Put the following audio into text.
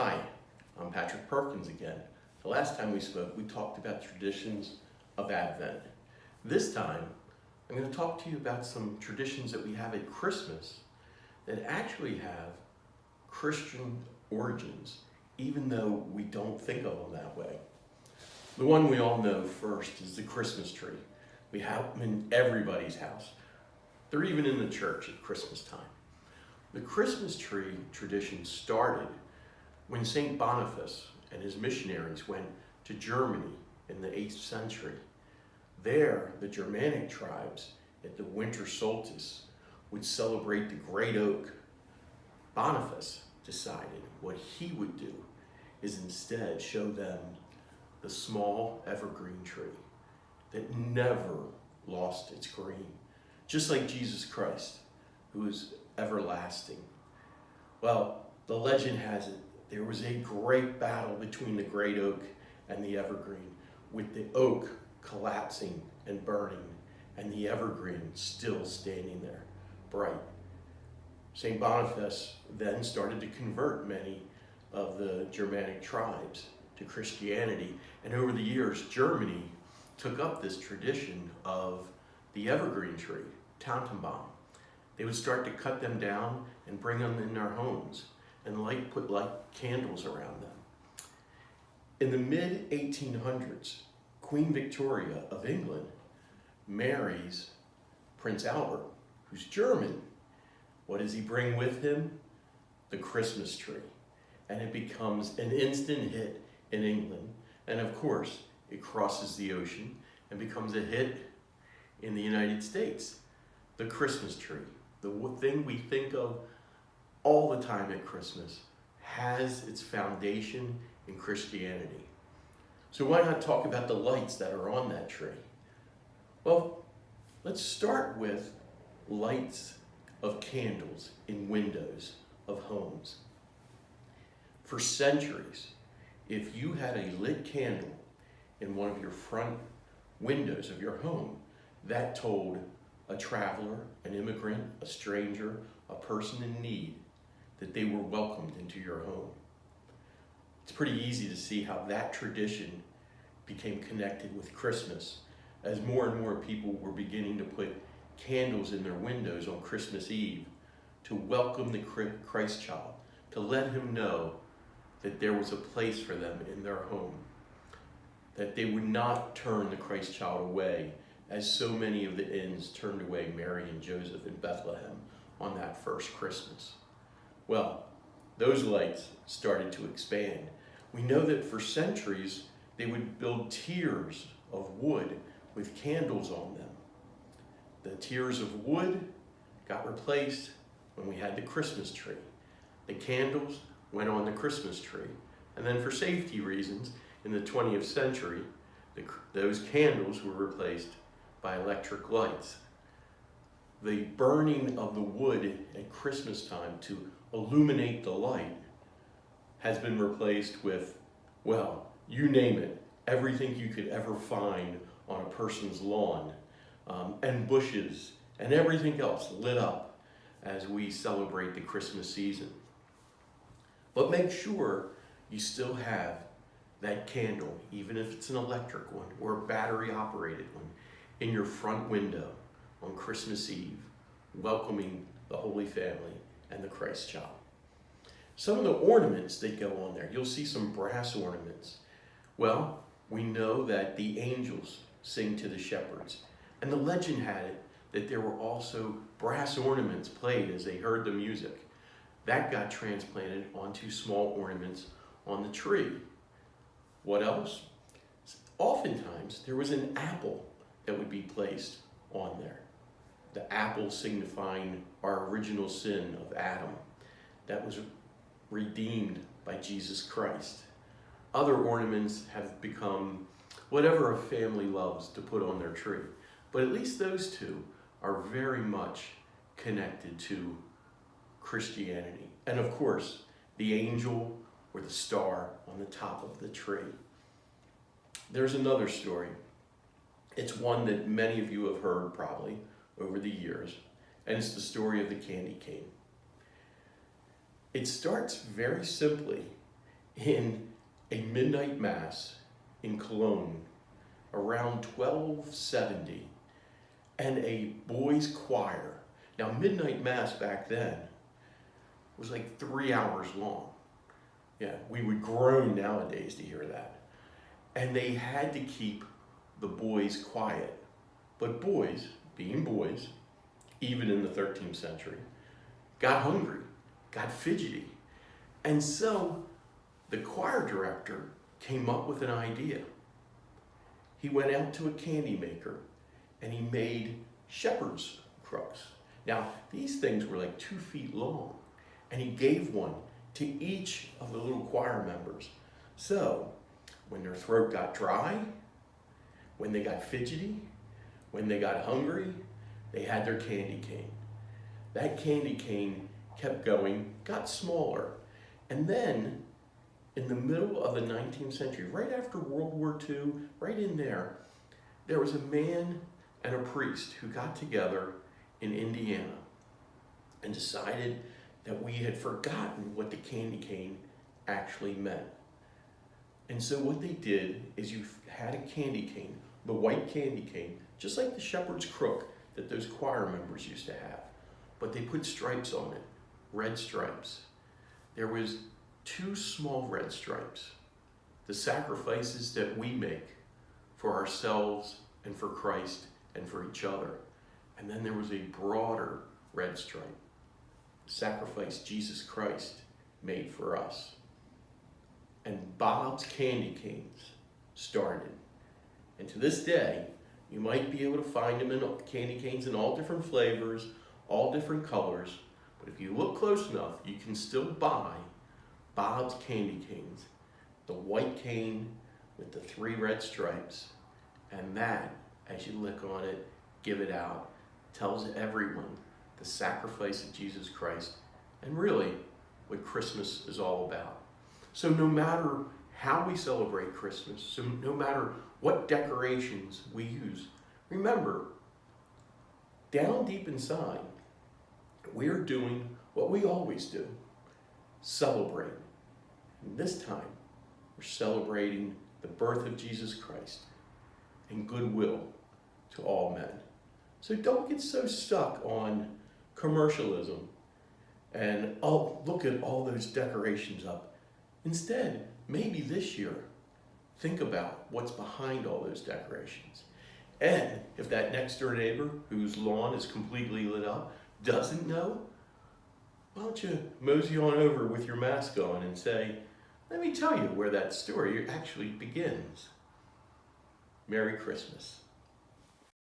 Hi, I'm Patrick Perkins again. The last time we spoke, we talked about traditions of Advent. This time, I'm going to talk to you about some traditions that we have at Christmas that actually have Christian origins, even though we don't think of them that way. The one we all know first is the Christmas tree. We have them in everybody's house. They're even in the church at Christmas time. The Christmas tree tradition started when St. Boniface and his missionaries went to Germany in the 8th century. There, the Germanic tribes at the winter solstice would celebrate the great oak. Boniface decided what he would do is instead show them the small evergreen tree that never lost its green, just like Jesus Christ, who is everlasting. Well, the legend has it there was a great battle between the great oak and the evergreen, with the oak collapsing and burning, and the evergreen still standing there, bright. St. Boniface then started to convert many of the Germanic tribes to Christianity, and over the years, Germany took up this tradition of the evergreen tree, Tannenbaum. They would start to cut them down and bring them in their homes and put candles around them. In the mid-1800s, Queen Victoria of England marries Prince Albert, who's German. What does he bring with him? The Christmas tree. And it becomes an instant hit in England. And of course, it crosses the ocean and becomes a hit in the United States. The Christmas tree, the thing we think of all the time at Christmas, has its foundation in Christianity. So why not talk about the lights that are on that tree? Well, let's start with lights of candles in windows of homes. For centuries, if you had a lit candle in one of your front windows of your home, that told a traveler, an immigrant, a stranger, a person in need, that they were welcomed into your home. It's pretty easy to see how that tradition became connected with Christmas, as more and more people were beginning to put candles in their windows on Christmas Eve to welcome the Christ child, to let him know that there was a place for them in their home, that they would not turn the Christ child away, as so many of the inns turned away Mary and Joseph in Bethlehem on that first Christmas. Well, those lights started to expand. We know that for centuries, they would build tiers of wood with candles on them. The tiers of wood got replaced when we had the Christmas tree. The candles went on the Christmas tree. And then for safety reasons, in the 20th century, those candles were replaced by electric lights. The burning of the wood at Christmas time to illuminate the light has been replaced with, well, you name it, everything you could ever find on a person's lawn, and bushes, and everything else lit up as we celebrate the Christmas season. But make sure you still have that candle, even if it's an electric one or a battery operated one, in your front window on Christmas Eve, welcoming the Holy Family and the Christ child. Some of the ornaments that go on there, you'll see some brass ornaments. Well, we know that the angels sing to the shepherds, and the legend had it that there were also brass ornaments played as they heard the music. That got transplanted onto small ornaments on the tree. What else? Oftentimes, there was an apple that would be placed on there. The apple signifying our original sin of Adam that was redeemed by Jesus Christ. Other ornaments have become whatever a family loves to put on their tree, but at least those two are very much connected to Christianity. And of course, the angel or the star on the top of the tree. There's another story. It's one that many of you have heard probably over the years, and it's the story of the candy cane. It starts very simply in a midnight mass in Cologne around 1270, and a boys' choir. Now, midnight mass back then was like 3 hours long. Yeah, we would groan nowadays to hear that. And they had to keep the boys quiet. But boys, being boys, even in the 13th century, got hungry, got fidgety. And so the choir director came up with an idea. He went out to a candy maker and he made shepherd's crooks. Now, these things were like 2 feet long, and he gave one to each of the little choir members. So when their throat got dry, when they got fidgety, when they got hungry, they had their candy cane. That candy cane kept going, got smaller. And then in the middle of the 19th century, right after World War II, right in there, there was a man and a priest who got together in Indiana and decided that we had forgotten what the candy cane actually meant. And so what they did is you had a candy cane, the white candy cane, just like the shepherd's crook that those choir members used to have. But they put stripes on it, red stripes. There was 2 small red stripes, the sacrifices that we make for ourselves and for Christ and for each other. And then there was a broader red stripe, the sacrifice Jesus Christ made for us. And Bob's candy canes started. And to this day, you might be able to find them in candy canes in all different flavors, all different colors. But if you look close enough, you can still buy Bob's candy canes, the white cane with the 3 red stripes. And that, as you lick on it, give it out, tells everyone the sacrifice of Jesus Christ and really what Christmas is all about. So no matter how we celebrate Christmas, so no matter what decorations we use, remember, down deep inside, we are doing what we always do, celebrate. And this time, we're celebrating the birth of Jesus Christ and goodwill to all men. So don't get so stuck on commercialism and, oh, look at all those decorations up. Instead, maybe this year, think about what's behind all those decorations. And if that next door neighbor whose lawn is completely lit up doesn't know, why don't you mosey on over with your mask on and say, let me tell you where that story actually begins. Merry Christmas.